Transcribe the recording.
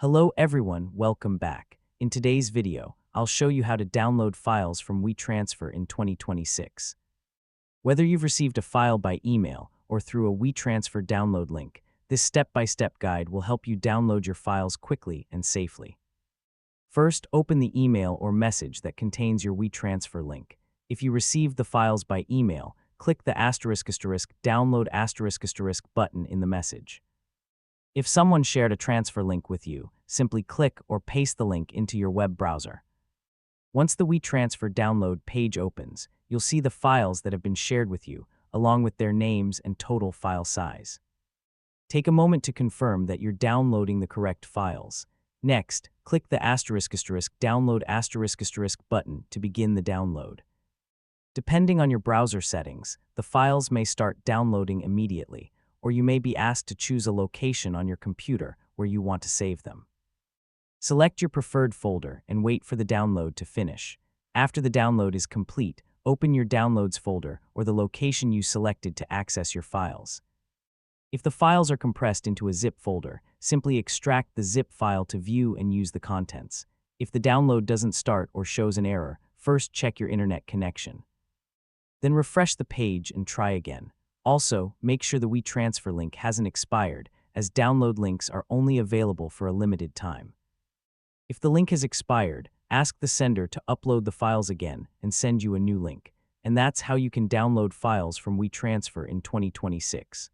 Hello everyone, welcome back. In today's video, I'll show you how to download files from WeTransfer in 2026. Whether you've received a file by email or through a WeTransfer download link, this step-by-step guide will help you download your files quickly and safely. First, open the email or message that contains your WeTransfer link. If you received the files by email, click the **download** button in the message. If someone shared a transfer link with you, simply click or paste the link into your web browser. Once the WeTransfer download page opens, you'll see the files that have been shared with you, along with their names and total file size. Take a moment to confirm that you're downloading the correct files. Next, click the **download** button to begin the download. Depending on your browser settings, the files may start downloading immediately, or you may be asked to choose a location on your computer where you want to save them. Select your preferred folder and wait for the download to finish. After the download is complete, open your Downloads folder or the location you selected to access your files. If the files are compressed into a zip folder, simply extract the zip file to view and use the contents. If the download doesn't start or shows an error, first check your internet connection. Then refresh the page and try again. Also, make sure the WeTransfer link hasn't expired, as download links are only available for a limited time. If the link has expired, ask the sender to upload the files again and send you a new link. And that's how you can download files from WeTransfer in 2026.